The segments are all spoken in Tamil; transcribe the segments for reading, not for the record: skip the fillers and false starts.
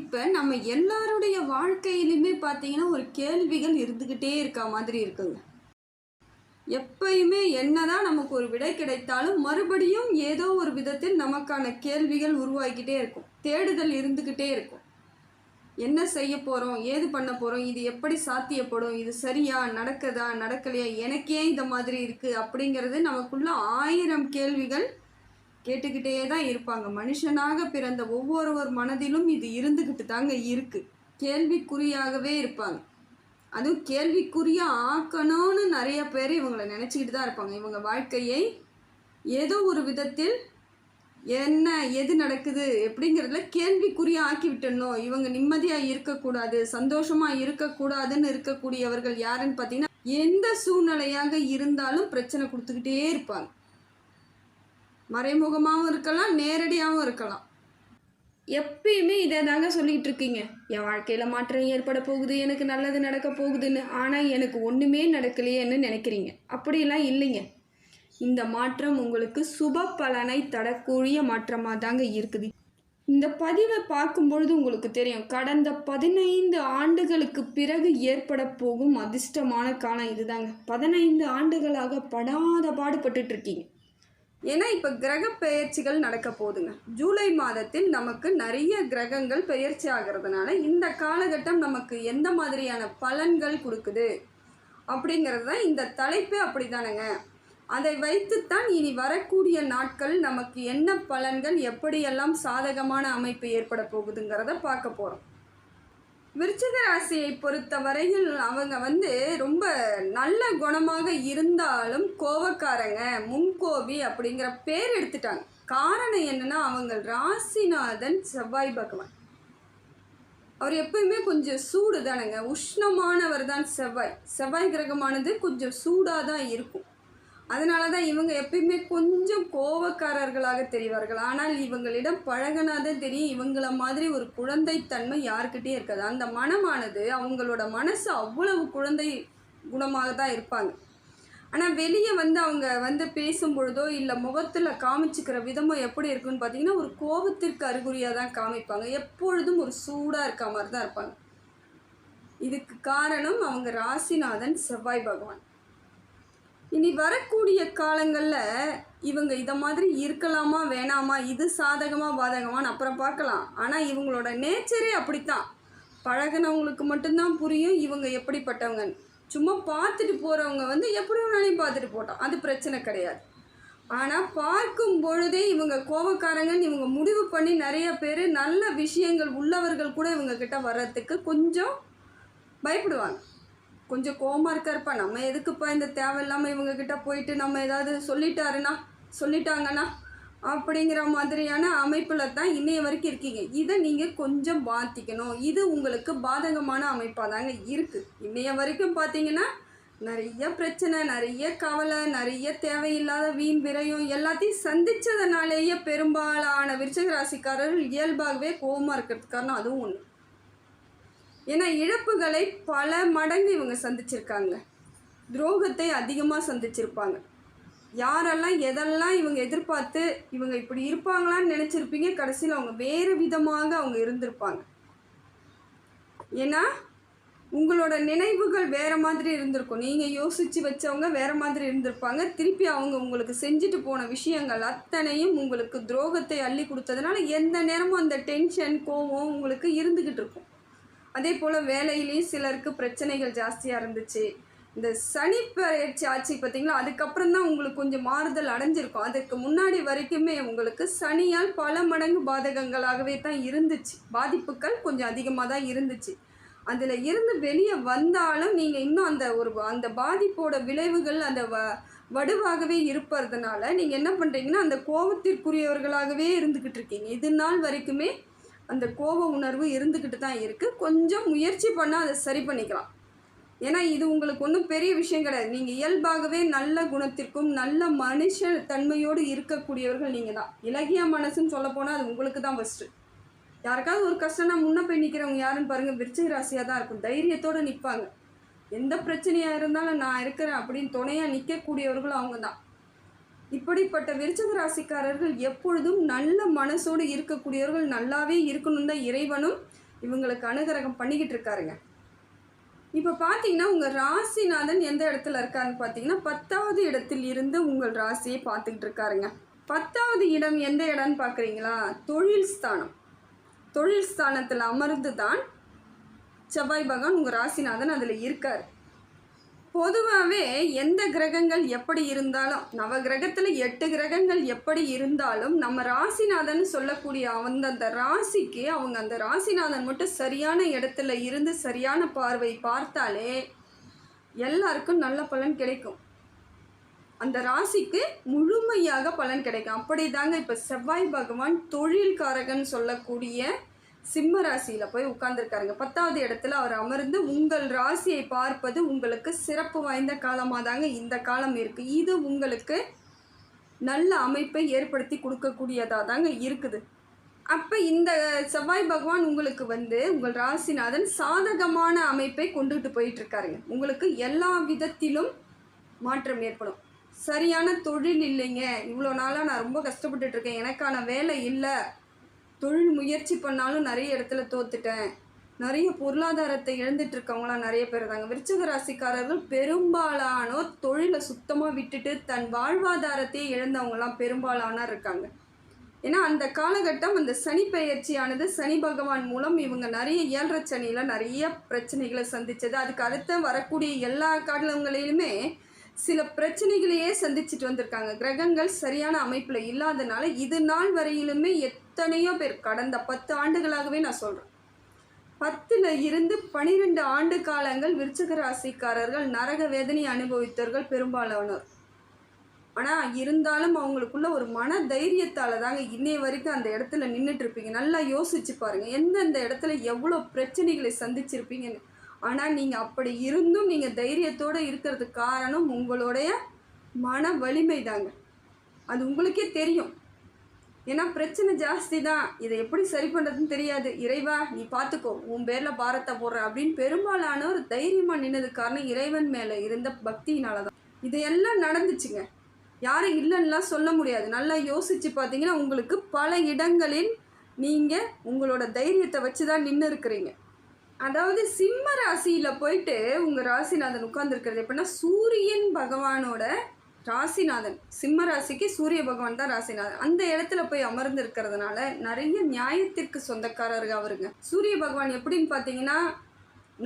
இப்போ நம்ம எல்லாருடைய வாழ்க்கையிலுமே பார்த்தீங்கன்னா ஒரு கேள்விகள் இருந்துக்கிட்டே இருக்க மாதிரி இருக்குங்க. எப்பயுமே என்னதான் நமக்கு ஒரு விடை கிடைத்தாலும் மறுபடியும் ஏதோ ஒரு விதத்தில் நமக்கான கேள்விகள் உருவாகிக்கிட்டே இருக்கும். தேடுதல் இருந்துக்கிட்டே இருக்கும். என்ன செய்ய போகிறோம், ஏது பண்ண போகிறோம், இது எப்படி சாத்தியப்படும், இது சரியா, நடக்குதா, நடக்கலையா, எனக்கே இந்த மாதிரி இருக்குது அப்படிங்கிறது நமக்குள்ள 1000 கேள்விகள் கேட்டுக்கிட்டே தான் இருப்பாங்க. மனுஷனாக பிறந்த ஒவ்வொருவர் மனதிலும் இது இருந்துக்கிட்டு தாங்க இருக்குது. கேள்விக்குறியாகவே இருப்பாங்க. அதுவும் கேள்விக்குறிய ஆக்கணும்னு நிறைய பேர் இவங்களை நினச்சிக்கிட்டு தான் இருப்பாங்க. இவங்க வாழ்க்கையை ஏதோ ஒரு விதத்தில் என்ன எது நடக்குது எப்படிங்கிறதுல கேள்விக்குறிய ஆக்கி விட்டுடணும், இவங்க நிம்மதியாக இருக்கக்கூடாது, சந்தோஷமாக இருக்கக்கூடாதுன்னு இருக்கக்கூடியவர்கள் யாருன்னு பார்த்தீங்கன்னா எந்த சூழ்நிலையாக இருந்தாலும் பிரச்சனை கொடுத்துக்கிட்டே இருப்பாங்க. மறைமுகமாகவும் இருக்கலாம், நேரடியாகவும் இருக்கலாம். எப்பயுமே இதை தாங்க சொல்லிகிட்டு இருக்கீங்க, என் வாழ்க்கையில் மாற்றம் ஏற்பட போகுது, எனக்கு நல்லது நடக்க போகுதுன்னு. ஆனால் எனக்கு ஒன்றுமே நடக்கலையேன்னு நினைக்கிறீங்க. அப்படிலாம் இல்லைங்க. இந்த மாற்றம் உங்களுக்கு சுப பலனை தரக்கூடிய மாற்றமாக தாங்க இருக்குது. இந்த பதிவை பார்க்கும்பொழுது உங்களுக்கு தெரியும், கடந்த 15 ஆண்டுகளுக்கு பிறகு ஏற்பட போகும் அதிர்ஷ்டமான காலம் இதுதாங்க. 15 ஆண்டுகளாக படாத பாடுபட்டுட்டு இருக்கீங்க. ஏன்னா இப்போ கிரக பெயர்ச்சிகள் நடக்க போகுதுங்க. ஜூலை மாதத்தில் நமக்கு நிறைய கிரகங்கள் பெயர்ச்சி ஆகிறதுனால இந்த காலகட்டம் நமக்கு எந்த மாதிரியான பலன்கள் கொடுக்குது அப்படிங்கிறது தான் இந்த தலைப்பே. அப்படி தானேங்க. அதை வைத்துத்தான் இனி வரக்கூடிய நாட்கள் நமக்கு என்ன பலன்கள், எப்படியெல்லாம் சாதகமான அமைப்பு ஏற்பட போகுதுங்கிறத பார்க்க போகிறோம். விருச்சிக ராசியை பொறுத்த வரையில் அவங்க ரொம்ப நல்ல குணமாக இருந்தாலும் கோபக்காரங்க, முன்கோபி அப்படிங்கிற பேர் எடுத்துட்டாங்க. காரணம் என்னன்னா, அவங்க ராசிநாதன் செவ்வாய் பகவான். அவர் எப்பயுமே கொஞ்சம் சூடு தானேங்க, உஷ்ணமானவர் தான் செவ்வாய் கிரகமானது கொஞ்சம் சூடாக தான் இருக்கும். அதனால தான் இவங்க எப்பயுமே கொஞ்சம் கோபக்காரர்களாக தெரிவார்கள். ஆனால் இவங்களிடம் பழகினாதான் தெரியும், இவங்கள மாதிரி ஒரு குழந்தைத்தன்மை யாருக்கிட்டே இருக்காது. அந்த மனமானது அவங்களோட மனசு அவ்வளவு குழந்தை குணமாக தான் இருப்பாங்க. ஆனால் வெளியே அவங்க பேசும்பொழுதோ இல்லை முகத்தில் காமிச்சிக்கிற விதமோ எப்படி இருக்குன்னு பார்த்தீங்கன்னா ஒரு கோபத்திற்கு அறிகுறியாக தான் காமிப்பாங்க. எப்பொழுதும் ஒரு சூடாக இருக்க மாதிரி தான் இருப்பாங்க. இதுக்கு காரணம் அவங்க ராசிநாதன் செவ்வாய் பகவான். இனி வரக்கூடிய காலங்களில் இவங்க இதை மாதிரி இருக்கலாமா வேணாமா, இது சாதகமாக பாதகமானு அப்புறம் பார்க்கலாம். ஆனால் இவங்களோட நேச்சரே அப்படித்தான். பழகினவங்களுக்கு மட்டும்தான் புரியும் இவங்க எப்படிப்பட்டவங்கன்னு. சும்மா பார்த்துட்டு போகிறவங்க எப்படி வேணாலையும் பார்த்துட்டு போட்டோம், அது பிரச்சனை கிடையாது. ஆனால் பார்க்கும் பொழுதே இவங்க கோபக்காரங்கன்னு இவங்க முடிவு பண்ணி நிறைய பேர் நல்ல விஷயங்கள் உள்ளவர்கள் கூட இவங்கக்கிட்ட வர்றதுக்கு கொஞ்சம் பயப்படுவாங்க. கொஞ்சம் கோபமாக இருக்காருப்பா, நம்ம எதுக்குப்பா இந்த தேவையில்லாமல் இவங்கக்கிட்ட போயிட்டு நம்ம ஏதாவது சொல்லிட்டாங்கன்னா அப்படிங்கிற மாதிரியான அமைப்பில் தான் இன்னைய வரைக்கும் இருக்கீங்க. இதை நீங்கள் கொஞ்சம் மாற்றிக்கணும். இது உங்களுக்கு பாதகமான அமைப்பாக தாங்க இருக்குது. இன்னைய வரைக்கும் பார்த்தீங்கன்னா நிறைய பிரச்சனை, நிறைய கவலை, நிறைய தேவையில்லாத வீண் விரயம் எல்லாத்தையும் சந்தித்ததுனாலேயே பெரும்பாலான விருச்சிக ராசிக்காரர்கள் இயல்பாகவே கோபமாக இருக்கிறதுக்கு காரணம் அதுவும் ஒன்று. ஏன்னா இழப்புகளை பல மடங்கு இவங்க சந்திச்சிருக்காங்க. துரோகத்தை அதிகமாக சந்திச்சிருப்பாங்க. யாரெல்லாம் எதெல்லாம் இவங்க எதிர்பார்த்து இவங்க இப்படி இருப்பாங்களான்னு நினச்சிருப்பீங்க, கடைசியில் அவங்க வேறு விதமாக அவங்க இருந்திருப்பாங்க. ஏன்னா உங்களோட நினைவுகள் வேறு மாதிரி இருந்திருக்கும். நீங்கள் யோசித்து வச்சவங்க வேறு மாதிரி இருந்திருப்பாங்க. திருப்பி அவங்க உங்களுக்கு செஞ்சுட்டு போன விஷயங்கள் அத்தனையும் உங்களுக்கு துரோகத்தை அள்ளி கொடுத்ததுனால எந்த நேரமும் அந்த டென்ஷன், கோபம் உங்களுக்கு இருந்துக்கிட்டு இருக்கும். அதே போல் வேலையிலையும் சிலருக்கு பிரச்சனைகள் ஜாஸ்தியாக இருந்துச்சு. இந்த சனி பெயர்ச்சி ஆட்சி பார்த்திங்களா, அதுக்கப்புறம் தான் உங்களுக்கு கொஞ்சம் மாறுதல் அடைஞ்சிருக்கும். அதுக்கு முன்னாடி வரைக்குமே உங்களுக்கு சனியால் பல மடங்கு பாதகங்களாகவே தான் இருந்துச்சு. பாதிப்புகள் கொஞ்சம் அதிகமாக தான் இருந்துச்சு. அதில் இருந்து வெளியே வந்தாலும் நீங்கள் இன்னும் அந்த பாதிப்போட விளைவுகள் அந்த வடுவாகவே இருப்பதுனால நீங்கள் என்ன பண்ணுறீங்கன்னா அந்த கோபத்திற்குரியவர்களாகவே இருந்துக்கிட்டு இருக்கீங்க. இது நாள் வரைக்குமே அந்த கோப உணர்வு இருந்துக்கிட்டு தான் இருக்குது. கொஞ்சம் முயற்சி பண்ணால் அதை சரி பண்ணிக்கலாம். ஏன்னா இது உங்களுக்கு ஒன்றும் பெரிய விஷயம் கிடையாது. நீங்கள் இயல்பாகவே நல்ல குணத்திற்கும் நல்ல மனுஷ தன்மையோடு இருக்கக்கூடியவர்கள் நீங்கள் தான். இலகிய மனசுன்னு சொல்லப்போனால் அது உங்களுக்கு தான் ஃபஸ்ட்டு. யாருக்காவது ஒரு கஷ்டம்னா முன்ன போய் நிற்கிறவங்க யாருன்னு பாருங்கள், விருச்சிக ராசியாக தான் இருக்கும். தைரியத்தோடு நிற்பாங்க. எந்த பிரச்சனையாக இருந்தாலும் நான் இருக்கிறேன் அப்படின்னு துணையாக நிற்கக்கூடியவர்களும் அவங்க தான். இப்படிப்பட்ட விருச்சிக ராசிக்காரர்கள் எப்பொழுதும் நல்ல மனசோடு இருக்கக்கூடியவர்கள், நல்லாவே இருக்கணும் தான் இறைவனும் இவங்களுக்கு அனுகிரகம் பண்ணிக்கிட்டு இருக்காருங்க. இப்போ பார்த்தீங்கன்னா உங்கள் ராசிநாதன் எந்த இடத்துல இருக்காருன்னு பார்த்தீங்கன்னா 10வது இடத்தில் இருந்து உங்கள் ராசியை பார்த்துக்கிட்டு இருக்காருங்க. 10வது இடம் எந்த இடம்னு பார்க்குறீங்களா? தொழில் ஸ்தானம். தொழில் ஸ்தானத்தில் அமர்ந்து தான் செவ்வாய் பகவான் உங்கள் ராசிநாதன் அதில் இருக்கார். பொதுவாகவே எந்த கிரகங்கள் எப்படி இருந்தாலும், நவ கிரகத்தில் 8 கிரகங்கள் எப்படி இருந்தாலும், நம்ம ராசிநாதன் சொல்லக்கூடிய அந்த ராசிக்கு அவங்க அந்த ராசிநாதன் மட்டும் சரியான இடத்துல இருந்து சரியான பார்வை பார்த்தாலே எல்லாருக்கும் நல்ல பலன் கிடைக்கும். அந்த ராசிக்கு முழுமையாக பலன் கிடைக்கும். அப்படி தாங்க இப்போ செவ்வாய் பகவான் தொழில்காரகன் சொல்லக்கூடிய சிம்ம ராசியில் போய் உட்கார்ந்துருக்காருங்க. 10வது இடத்துல அவர் அமர்ந்து உங்கள் ராசியை பார்ப்பது உங்களுக்கு சிறப்பு வாய்ந்த காலமாக தாங்க இந்த காலம் இருக்குது. இது உங்களுக்கு நல்ல அமைப்பை ஏற்படுத்தி கொடுக்கக்கூடியதாக தாங்க இருக்குது. அப்போ இந்த செவ்வாய் பகவான் உங்களுக்கு உங்கள் ராசிநாதன் சாதகமான அமைப்பை கொண்டுகிட்டு போயிட்டுருக்காருங்க. உங்களுக்கு எல்லா விதத்திலும் மாற்றம் ஏற்படும். சரியான தொழில் இல்லைங்க, இவ்வளோ நாளாக நான் ரொம்ப கஷ்டப்பட்டுட்ருக்கேன், எனக்கான வேலை இல்லை, தொழில் முயற்சி பண்ணாலும் நிறைய இடத்துல தோத்துட்டேன், நிறைய பொருளாதாரத்தை இழந்துட்டுருக்கவங்களாம் நிறைய பேர் தாங்க. விருச்சிக ராசிக்காரர்கள் பெரும்பாலானோர் தொழிலை சுத்தமாக விட்டுட்டு தன் வாழ்வாதாரத்தையே இழந்தவங்களாம் பெரும்பாலானோர் இருக்காங்க. ஏன்னா அந்த காலகட்டம் அந்த சனி பெயர்ச்சியானது சனி பகவான் மூலம் இவங்க நிறைய 7.5 சனியில் நிறைய பிரச்சனைகளை சந்தித்தது. அதுக்கு அடுத்த வரக்கூடிய எல்லா காலங்களிலுமே சில பிரச்சனைகளையே சந்திச்சுட்டு வந்திருக்காங்க. கிரகங்கள் சரியான அமைப்பில் இல்லாதனால இது நாள் வரையிலுமே எத்தனையோ பேர் கடந்த 10 ஆண்டுகளாகவே நான் சொல்கிறேன், 10ல் இருந்து 12 ஆண்டு காலங்கள் விருச்சிக ராசிக்காரர்கள் நரக வேதனை அனுபவித்தவர்கள் பெரும்பாலானோர். ஆனால் இருந்தாலும் அவங்களுக்குள்ள ஒரு மன தைரியத்தால் தாங்க இன்னைய வரைக்கும் அந்த இடத்துல நின்றுட்டுருப்பீங்க. நல்லா யோசிச்சு பாருங்கள், எந்தெந்த இடத்துல எவ்வளோ பிரச்சனைகளை சந்திச்சிருப்பீங்கன்னு. ஆனால் நீங்கள் அப்படி இருந்தும் நீங்கள் தைரியத்தோடு இருக்கிறதுக்கு காரணம் உங்களுடைய மன வலிமை தாங்க. அது உங்களுக்கே தெரியும். ஏன்னா பிரச்சனை ஜாஸ்தி தான், இதை எப்படி சரி பண்ணுறதுன்னு தெரியாது, இறைவா நீ பார்த்துக்கோ, உன் பேரில் பாரத்தை போடுற அப்படின்னு பெரும்பாலானோர் தைரியமாக நின்னதுக்கு காரணம் இறைவன் மேலே இருந்த பக்தியினால தான். இதையெல்லாம் நடந்துச்சுங்க, யாரும் இல்லைன்னுலாம் சொல்ல முடியாது. நல்லா யோசித்து பார்த்தீங்கன்னா உங்களுக்கு பல இடங்களில் நீங்கள் உங்களோட தைரியத்தை வச்சு தான் நின்று இருக்கிறீங்க. அதாவது சிம்ம ராசியில் போயிட்டு உங்கள் ராசிநாதன் உட்கார்ந்துருக்கிறது எப்படின்னா, சூரியன் பகவானோட ராசிநாதன். சிம்ம ராசிக்கு சூரிய பகவான் தான் ராசிநாதன். அந்த இடத்துல போய் அமர்ந்து இருக்கிறதுனால நிறைய நியாயத்திற்கு சொந்தக்காரர்கள் அவருங்க. சூரிய பகவான் எப்படின்னு பார்த்தீங்கன்னா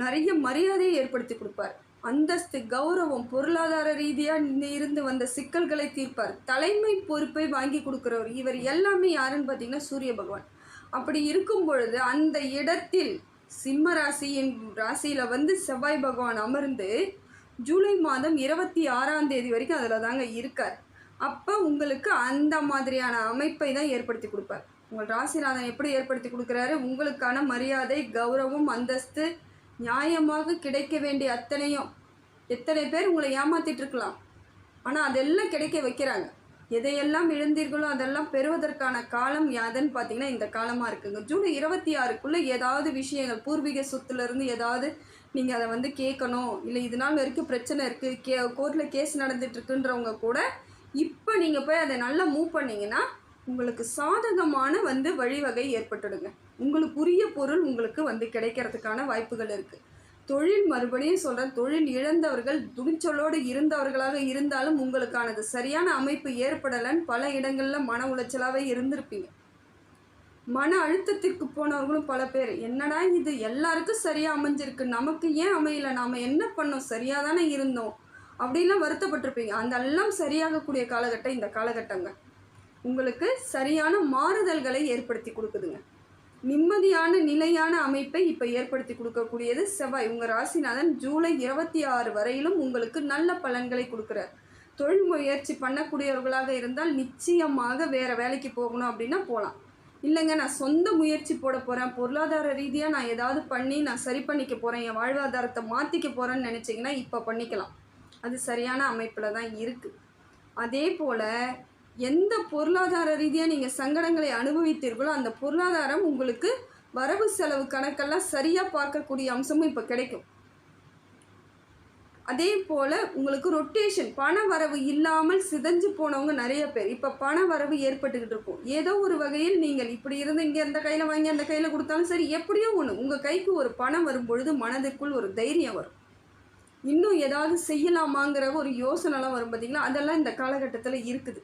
நிறைய மரியாதையை ஏற்படுத்தி கொடுப்பார். அந்தஸ்து, கௌரவம், பொருளாதார ரீதியாக இருந்து வந்த சிக்கல்களை தீர்ப்பார். தலைமை பொறுப்பை வாங்கி கொடுக்குறவர். இவர் எல்லாமே யாருன்னு பார்த்தீங்கன்னா சூரிய பகவான். அப்படி இருக்கும் பொழுது அந்த இடத்தில் சிம்ம ராசியில் செவ்வாய் பகவான் அமர்ந்து ஜூலை மாதம் 26ஆம் தேதி வரைக்கும் அதில் தாங்க இருக்கார். அப்போ உங்களுக்கு அந்த மாதிரியான அமைப்பை தான் ஏற்படுத்தி கொடுப்பார். உங்கள் ராசிநாதன் எப்படி ஏற்படுத்தி கொடுக்குறாரு? உங்களுக்கான மரியாதை, கௌரவம், அந்தஸ்து நியாயமாக கிடைக்க வேண்டிய அத்தனையும். எத்தனை பேர் உங்களை ஏமாற்றிட்டு இருக்கலாம், ஆனால் அதெல்லாம் கிடைக்க வைக்கிறாங்க. எதையெல்லாம் இழந்தீர்களோ அதெல்லாம் பெறுவதற்கான காலம் யாதுன்னு பார்த்தீங்கன்னா இந்த காலமாக இருக்குங்க. ஜூலை 26க்குள்ளே ஏதாவது விஷயங்கள், பூர்வீக சொத்துலேருந்து ஏதாவது நீங்கள் அதை கேட்கணும், இல்லை இது நாள் வரைக்கும் பிரச்சனை இருக்குது, கோர்ட்டில் கேஸ் நடந்துட்டுருக்குன்றவங்க கூட இப்போ நீங்கள் போய் அதை நல்லா மூவ் பண்ணிங்கன்னா உங்களுக்கு சாதகமான வழிவகை ஏற்பட்டுடுங்க. உங்களுக்கு உரிய பொருள் உங்களுக்கு கிடைக்கிறதுக்கான வாய்ப்புகள் இருக்குது. தொழில், மறுபடியும் சொல்கிறேன், தொழில் இழந்தவர்கள் துணிச்சலோடு இருந்தவர்களாக இருந்தாலும் உங்களுக்கானது சரியான அமைப்பு ஏற்படலைன்னு பல இடங்களில் மன உளைச்சலாகவே இருந்திருப்பீங்க. மன அழுத்தத்திற்கு போனவர்களும் பல பேர், என்னடா இது எல்லாருக்கும் சரியாக அமைஞ்சிருக்கு, நமக்கு ஏன் அமையலை, நாம் என்ன பண்ணோம், சரியாக தானே இருந்தோம் அப்படின்லாம் வருத்தப்பட்டிருப்பீங்க. அதெல்லாம் சரியாகக்கூடிய காலகட்டம் இந்த காலகட்டங்க. உங்களுக்கு சரியான மாறுதல்களை ஏற்படுத்தி கொடுக்குதுங்க. நிம்மதியான நிலையான அமைப்பை இப்போ ஏற்படுத்தி கொடுக்கக்கூடியது செவ்வாய். உங்கள் ராசிநாதன் ஜூலை 26 வரையிலும் உங்களுக்கு நல்ல பலன்களை கொடுக்குறார். தொழில் முயற்சி பண்ணக்கூடியவர்களாக இருந்தால் நிச்சயமாக வேறு வேலைக்கு போகணும் அப்படின்னா போகலாம். இல்லைங்க நான் சொந்த முயற்சி போட போகிறேன், பொருளாதார ரீதியாக நான் ஏதாவது பண்ணி நான் சரி பண்ணிக்க போகிறேன், என் வாழ்வாதாரத்தை மாற்றிக்க போகிறேன்னு நினச்சிங்கன்னா இப்போ பண்ணிக்கலாம். அது சரியான அமைப்பில் தான் இருக்குது. அதே போல் எந்த பொருளாதார ரீதியாக நீங்கள் சங்கடங்களை அனுபவித்தீர்களோ அந்த பொருளாதாரம் உங்களுக்கு வரவு செலவு கணக்கெல்லாம் சரியாக பார்க்கக்கூடிய அம்சமும் இப்போ கிடைக்கும். அதே போல் உங்களுக்கு ரொட்டேஷன், பண வரவு இல்லாமல் சிதைஞ்சு போனவங்க நிறைய பேர். இப்போ பண வரவு ஏற்பட்டுக்கிட்டு இருக்கும். ஏதோ ஒரு வகையில் நீங்கள் இப்படி இருந்து இங்கே அந்த கையில் வாங்கி அந்த கையில் கொடுத்தாலும் சரி, எப்படியோ ஒன்று உங்கள் கைக்கு ஒரு பணம் வரும் பொழுது மனதுக்குள் ஒரு தைரியம் வரும். இன்னும் ஏதாவது செய்யலாமாங்கிற ஒரு யோசனைலாம் வரும் பார்த்தீங்களா, அதெல்லாம் இந்த காலகட்டத்தில் இருக்குது.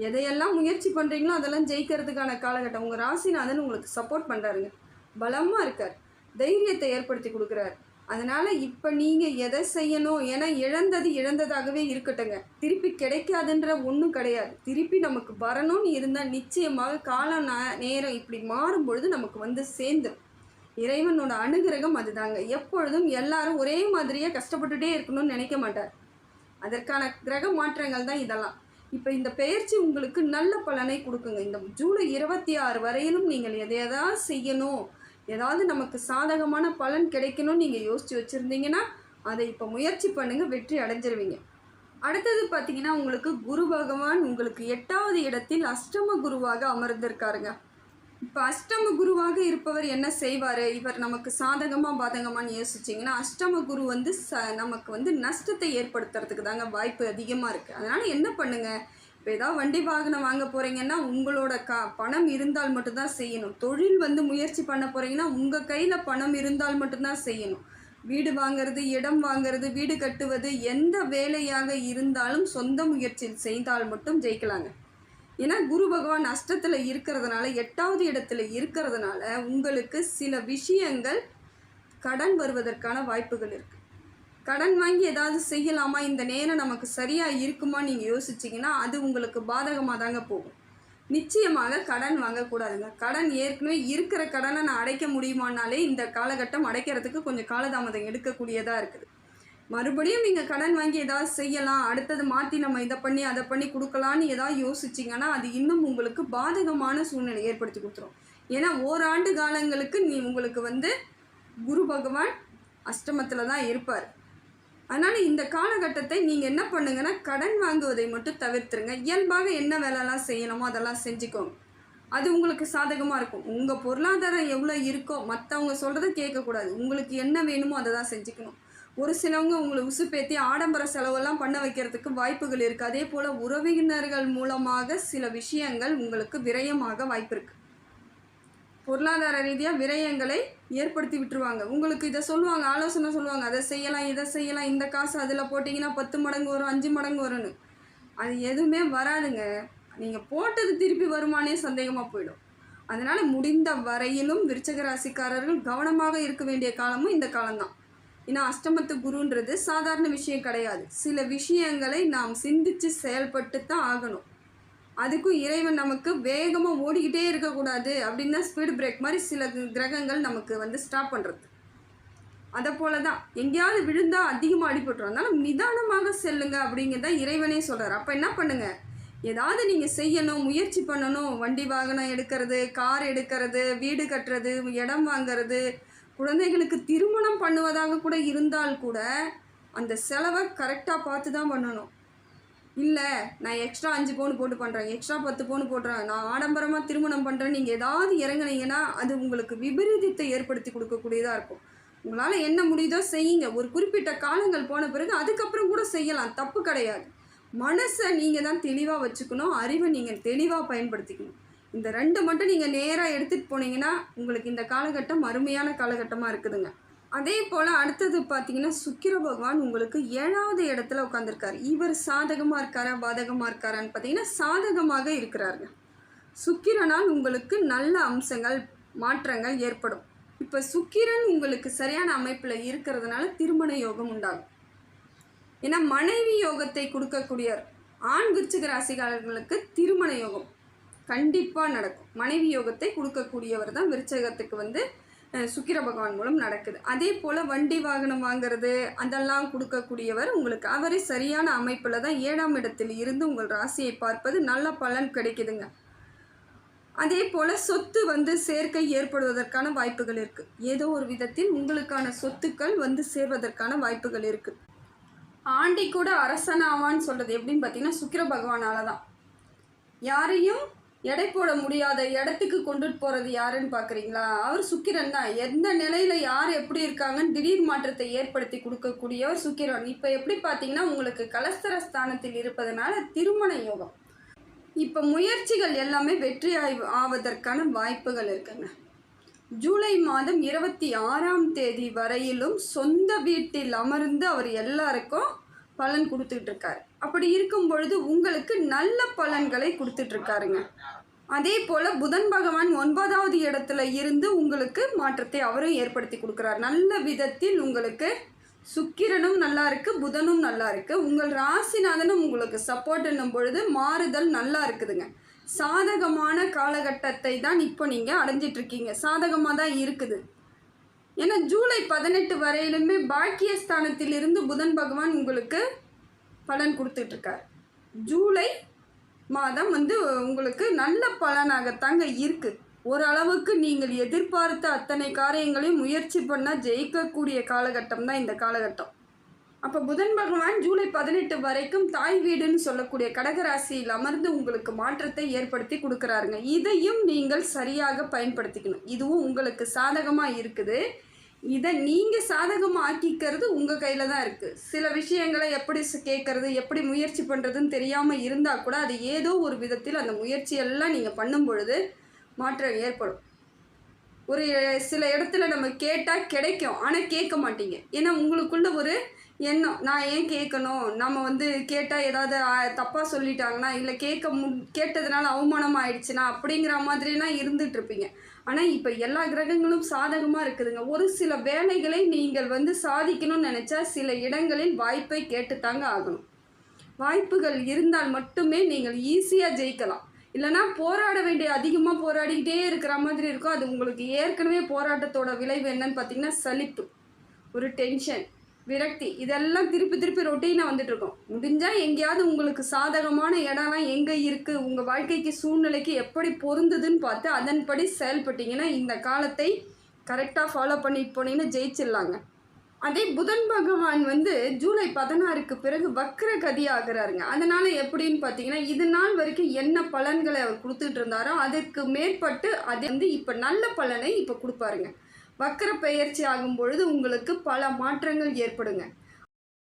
எதையெல்லாம் முயற்சி பண்ணுறீங்களோ அதெல்லாம் ஜெயிக்கிறதுக்கான காலகட்டம். உங்கள் ராசிநாதன் உங்களுக்கு சப்போர்ட் பண்ணுறாருங்க, பலமாக இருக்கார், தைரியத்தை ஏற்படுத்தி கொடுக்குறாரு. அதனால் இப்போ நீங்கள் எதை செய்யணும், ஏன்னா இழந்தது இழந்ததாகவே இருக்கட்டுங்க, திருப்பி கிடைக்காதுன்ற ஒன்றும் கிடையாது. திருப்பி நமக்கு வரணும்னு இருந்தால் நிச்சயமாக காலம் நேரம் இப்படி மாறும் பொழுது நமக்கு வந்து சேர்ந்துடும். இறைவனோட அனுகிரகம் அதுதாங்க. எப்பொழுதும் எல்லாரும் ஒரே மாதிரியே கஷ்டப்பட்டுட்டே இருக்கணும்னு நினைக்க மாட்டார். அதற்கான கிரக மாற்றங்கள் தான் இதெல்லாம். இப்போ இந்த பெயர்ச்சி உங்களுக்கு நல்ல பலனை கொடுக்குங்க. இந்த ஜூலை 26 வரையிலும் நீங்கள் எதையாவது செய்யணும், ஏதாவது நமக்கு சாதகமான பலன் கிடைக்கணும்னு நீங்கள் யோசித்து வச்சுருந்தீங்கன்னா அதை இப்போ முயற்சி பண்ணுங்கள், வெற்றி அடைஞ்சிருவீங்க. அடுத்தது பார்த்தீங்கன்னா உங்களுக்கு குரு பகவான் உங்களுக்கு 8வது இடத்தில் அஷ்டம குருவாக அமர்ந்திருக்காருங்க. இப்போ அஷ்டம குருவாக இருப்பவர் என்ன செய்வார், இவர் நமக்கு சாதகமாக பாதகமானு யோசிச்சிங்கன்னா அஷ்டம குரு வந்து நமக்கு வந்து நஷ்டத்தை ஏற்படுத்துறதுக்கு தாங்க வாய்ப்பு அதிகமாக இருக்குது. அதனால் என்ன பண்ணுங்கள், இப்போ ஏதாவது வண்டி வாகனம் வாங்க போகிறீங்கன்னா உங்களோட பணம் இருந்தால் மட்டும்தான் செய்யணும். தொழில் வந்து முயற்சி பண்ண போகிறீங்கன்னா உங்கள் கையில் பணம் இருந்தால் மட்டும்தான் செய்யணும். வீடு வாங்கிறது, இடம் வாங்கிறது, வீடு கட்டுவது, எந்த வேலையாக இருந்தாலும் சொந்த முயற்சியில் செய்தால் மட்டும் ஜெயிக்கலாங்க. ஏன்னா குரு பகவான் அஷ்டத்தில் இருக்கிறதுனால, 8வது இடத்துல இருக்கிறதுனால உங்களுக்கு சில விஷயங்கள் கடன் வருவதற்கான வாய்ப்புகள் இருக்குது. கடன் வாங்கி ஏதாவது செய்யலாமா, இந்த நேரம் நமக்கு சரியாக இருக்குமா நீங்கள் யோசிச்சிங்கன்னா அது உங்களுக்கு பாதகமாக தாங்க போகும். நிச்சயமாக கடன் வாங்கக்கூடாதுங்க. கடன் ஏற்கனவே இருக்கிற கடனை நான் அடைக்க முடியுமானாலே இந்த காலகட்டம் அடைக்கிறதுக்கு கொஞ்சம் காலதாமதம் எடுக்கக்கூடியதாக இருக்குது. மறுபடியும் நீங்கள் கடன் வாங்கி ஏதாவது செய்யலாம், அடுத்தது மாற்றி நம்ம இதை பண்ணி அதை பண்ணி கொடுக்கலான்னு ஏதாவது யோசிச்சிங்கன்னா அது இன்னும் உங்களுக்கு பாதகமான சூழ்நிலை ஏற்படுத்தி கொடுத்துரும். ஏன்னா ஓராண்டு காலங்களுக்கு உங்களுக்கு வந்து குரு பகவான் அஷ்டமத்தில் தான் இருப்பார். அதனால் இந்த காலகட்டத்தை நீங்கள் என்ன பண்ணுங்கன்னா கடன் வாங்குவதை மட்டும் தவிர்த்துருங்க. இயல்பாக என்ன வேலைலாம் செய்யணுமோ அதெல்லாம் செஞ்சுக்கோங்க, அது உங்களுக்கு சாதகமாக இருக்கும். உங்கள் பொருளாதாரம் எவ்வளோ இருக்கோ மற்றவங்க சொல்கிறத கேட்கக்கூடாது, உங்களுக்கு என்ன வேணுமோ அதை தான் செஞ்சுக்கணும். ஒரு சிலவங்க உங்களை உசுப்பேற்றி ஆடம்பர செலவெல்லாம் பண்ண வைக்கிறதுக்கு வாய்ப்புகள் இருக்குது. அதே போல் உறவினர்கள் மூலமாக சில விஷயங்கள் உங்களுக்கு விரயமாக வாய்ப்பு இருக்குது. பொருளாதார ரீதியாக விரயங்களை ஏற்படுத்தி விட்டுருவாங்க. உங்களுக்கு இதை சொல்லுவாங்க, ஆலோசனை சொல்லுவாங்க, அதை செய்யலாம் இதை செய்யலாம், இந்த காசு அதில் போட்டிங்கன்னா 10 மடங்கு வரும் 5 மடங்கு வரும்னு. அது எதுவுமே வராதுங்க. நீங்கள் போட்டது திருப்பி வருமானே சந்தேகமாக போயிடும். அதனால் முடிந்த வரையிலும் விருச்சிக ராசிக்காரர்கள் கவனமாக இருக்க வேண்டிய காலமும் இந்த காலம்தான். ஏன்னா அஷ்டமத்து குருன்றது சாதாரண விஷயம் கிடையாது. சில விஷயங்களை நாம் சிந்தித்து செயல்பட்டு தான் ஆகணும். அதுக்கும் இறைவன் நமக்கு வேகமாக ஓடிக்கிட்டே இருக்கக்கூடாது அப்படின்னா ஸ்பீடு பிரேக் மாதிரி சில கிரகங்கள் நமக்கு வந்து ஸ்டாப் பண்ணுறது. அதை போல தான் எங்கேயாவது விழுந்தால் அதிகமாக அடிபட்டுரும். அதனால் நிதானமாக செல்லுங்க அப்படிங்கிறத இறைவனே சொல்கிறார். அப்போ என்ன பண்ணுங்கள், ஏதாவது நீங்கள் செய்யணும், முயற்சி பண்ணணும், வண்டி வாகனம் எடுக்கிறது, கார் எடுக்கிறது, வீடு கட்டுறது, இடம் வாங்கிறது, குழந்தைகளுக்கு திருமணம் பண்ணுவதாக கூட இருந்தால் கூட அந்த செலவை கரெக்டாக பார்த்து தான் பண்ணணும். இல்லை நான் எக்ஸ்ட்ரா 5 பவுன் போட்டு பண்ணுறேன், எக்ஸ்ட்ரா 10 பவுன் போடுறேன், நான் ஆடம்பரமாக திருமணம் பண்ணுறேன், நீங்கள் ஏதாவது இறங்குனீங்கன்னா அது உங்களுக்கு விபரீதத்தை ஏற்படுத்தி கொடுக்கக்கூடியதாக இருக்கும். உங்களால் என்ன முடியுதோ செய்யுங்க. ஒரு குறிப்பிட்ட காலங்கள் போன பிறகு அதுக்கப்புறம் கூட செய்யலாம், தப்பு கிடையாது. மனசை நீங்கள் தான் தெளிவாக வச்சுக்கணும், அறிவை நீங்கள் தெளிவாக பயன்படுத்திக்கணும். இந்த 2 மட்டும் நீங்கள் நேராக எடுத்துகிட்டு போனீங்கன்னா உங்களுக்கு இந்த காலகட்டம் அருமையான காலகட்டமாக இருக்குதுங்க. அதே போல் அடுத்தது பார்த்தீங்கன்னா சுக்கிர பகவான் உங்களுக்கு 7வது இடத்துல உட்காந்துருக்கார். இவர் சாதகமாக இருக்காரா பாதகமாக இருக்காரான்னு பார்த்தீங்கன்னா சாதகமாக இருக்கிறாருங்க. சுக்கிரனால் உங்களுக்கு நல்ல அம்சங்கள் மாற்றங்கள் ஏற்படும். இப்போ சுக்கிரன் உங்களுக்கு சரியான அமைப்பில் இருக்கிறதுனால திருமண யோகம் உண்டாகும். ஏன்னா மனைவி யோகத்தை கொடுக்கக்கூடியவர். ஆண் விருச்சிக ராசிக்காரர்களுக்கு திருமண யோகம் கண்டிப்பாக நடக்கும். மனைவி யோகத்தை கொடுக்கக்கூடியவர் தான் விருச்சகத்துக்கு வந்து சுக்கிர பகவான் மூலம் நடக்குது. அதே போல் வண்டி வாகனம் வாங்கிறது அதெல்லாம் கொடுக்கக்கூடியவர் உங்களுக்கு. அவரே சரியான அமைப்பில் தான் 7ஆம் இடத்தில் இருந்து உங்கள் ராசியை பார்ப்பது நல்ல பலன் கிடைக்குதுங்க. அதே போல் சொத்து வந்து சேர்க்கை ஏற்படுவதற்கான வாய்ப்புகள் இருக்குது. ஏதோ ஒரு விதத்தில் உங்களுக்கான சொத்துக்கள் வந்து சேர்வதற்கான வாய்ப்புகள் இருக்குது. ஆண்டி கூட அரசனாவான்னு சொல்கிறது எப்படின்னு பார்த்தீங்கன்னா சுக்கிர பகவானால தான். யாரையும் எடை போட முடியாத இடத்துக்கு கொண்டுட்டு போகிறது யாருன்னு பார்க்குறீங்களா? அவர் சுக்கிரன் தான். எந்த நிலையில் யார் எப்படி இருக்காங்கன்னு திடீர் மாற்றத்தை ஏற்படுத்தி கொடுக்கக்கூடியவர் சுக்கிரன். இப்போ எப்படி பார்த்தீங்கன்னா உங்களுக்கு கலஸ்தர ஸ்தானத்தில் இருப்பதனால திருமண யோகம். இப்போ முயற்சிகள் எல்லாமே வெற்றி ஆவதற்கான வாய்ப்புகள் இருக்குங்க. ஜூலை மாதம் 26ஆம் தேதி வரையிலும் சொந்த வீட்டில் அமர்ந்து அவர் எல்லாருக்கும் பலன் கொடுத்துட்டு இருக்காரு. அப்படி இருக்கும் பொழுது உங்களுக்கு நல்ல பலன்களை கொடுத்துட்டு இருக்காருங்க. அதே போல் புதன் பகவான் 9வது இடத்துல இருந்து உங்களுக்கு மாற்றத்தை அவரும் ஏற்படுத்தி கொடுக்குறார். நல்ல விதத்தில் உங்களுக்கு சுக்கிரனும் நல்லா இருக்குது, புதனும் நல்லா இருக்குது. உங்கள் ராசிநாதனும் உங்களுக்கு சப்போர்ட் என்னும் பொழுது மாறுதல் நல்லா இருக்குதுங்க. சாதகமான காலகட்டத்தை தான் இப்போ நீங்கள் அடைஞ்சிட்ருக்கீங்க. சாதகமாக தான் இருக்குது. ஏன்னா ஜூலை 18 வரையிலுமே பாக்கியஸ்தானத்திலிருந்து புதன் பகவான் உங்களுக்கு பலன் கொடுத்துட்ருக்கார். ஜூலை மாதம் உங்களுக்கு நல்ல பலனாகத்தாங்க இருக்குது. ஓரளவுக்கு நீங்கள் எதிர்பார்த்த அத்தனை காரியங்களையும் முயற்சி பண்ணால் ஜெயிக்கக்கூடிய காலகட்டம் தான் இந்த காலகட்டம். அப்போ புதன் பகவான் ஜூலை 18 வரைக்கும் தாய் வீடுன்னு சொல்லக்கூடிய கடகராசியில் அமர்ந்து உங்களுக்கு மாற்றத்தை ஏற்படுத்தி கொடுக்குறாருங்க. இதையும் நீங்கள் சரியாக பயன்படுத்திக்கணும். இதுவும் உங்களுக்கு சாதகமாக இருக்குது. இதை நீங்கள் சாதகமாக ஆக்கிக்கிறது உங்கள் கையில் தான் இருக்குது. சில விஷயங்களை எப்படி கேட்குறது, எப்படி முயற்சி பண்ணுறதுன்னு தெரியாமல் இருந்தால் கூட அது ஏதோ ஒரு விதத்தில் அந்த முயற்சியெல்லாம் நீங்கள் பண்ணும் பொழுது மாற்றம் ஏற்படும். ஒரு சில இடத்துல நம்ம கேட்டால் கிடைக்கும், ஆனால் கேட்க மாட்டீங்க. ஏன்னா உங்களுக்குள்ள ஒரு எண்ணம், நான் ஏன் கேட்கணும், நம்ம கேட்டால் ஏதாவது தப்பாக சொல்லிட்டாங்கன்னா, இல்லை கேட்டதுனால அவமானம் ஆயிடுச்சுன்னா அப்படிங்கிற மாதிரிலாம் இருந்துகிட்ருப்பீங்க. ஆனால் இப்போ எல்லா கிரகங்களும் சாதகமாக இருக்குதுங்க. ஒரு சில வேலைகளை நீங்கள் சாதிக்கணும்னு நினச்சா சில இடங்களில் வாய்ப்பை கேட்டுத்தாங்க ஆகணும். வாய்ப்புகள் இருந்தால் மட்டுமே நீங்கள் ஈஸியாக ஜெயிக்கலாம். இல்லைனா போராட வேண்டிய அதிகமாக போராடிக்கிட்டே இருக்கிற மாதிரி இருக்கும். அது உங்களுக்கு ஏற்கனவே போராட்டத்தோட விளைவு என்னன்னு பார்த்தீங்கன்னா சலிப்பு, ஒரு டென்ஷன், விரக்தி, இதெல்லாம் திருப்பி திருப்பி ரொட்டீனாக வந்துட்டுருக்கோம். முடிஞ்சால் எங்கேயாவது உங்களுக்கு சாதகமான இடம்லாம் எங்கே இருக்குது, உங்கள் வாழ்க்கைக்கு சூழ்நிலைக்கு எப்படி பொருந்துதுன்னு பார்த்து அதன்படி செயல்பட்டிங்கன்னா இந்த காலத்தை கரெக்டாக ஃபாலோ பண்ணிட்டு போனீங்கன்னா ஜெயிச்சிடலாங்க. அதே புதன் பகவான் ஜூலை 16க்கு பிறகு வக்ர கதி ஆகிறாருங்க. அதனால் எப்படின்னு பார்த்தீங்கன்னா இது நாள் வரைக்கும் என்ன பலன்களை அவர் கொடுத்துட்டு இருந்தாரோ அதுக்கு மேற்பட்டு அது இப்போ நல்ல பலனை இப்போ கொடுப்பாருங்க. வக்ர பெயர்ச்சி ஆகும் பொழுது உங்களுக்கு பல மாற்றங்கள் ஏற்படுங்க.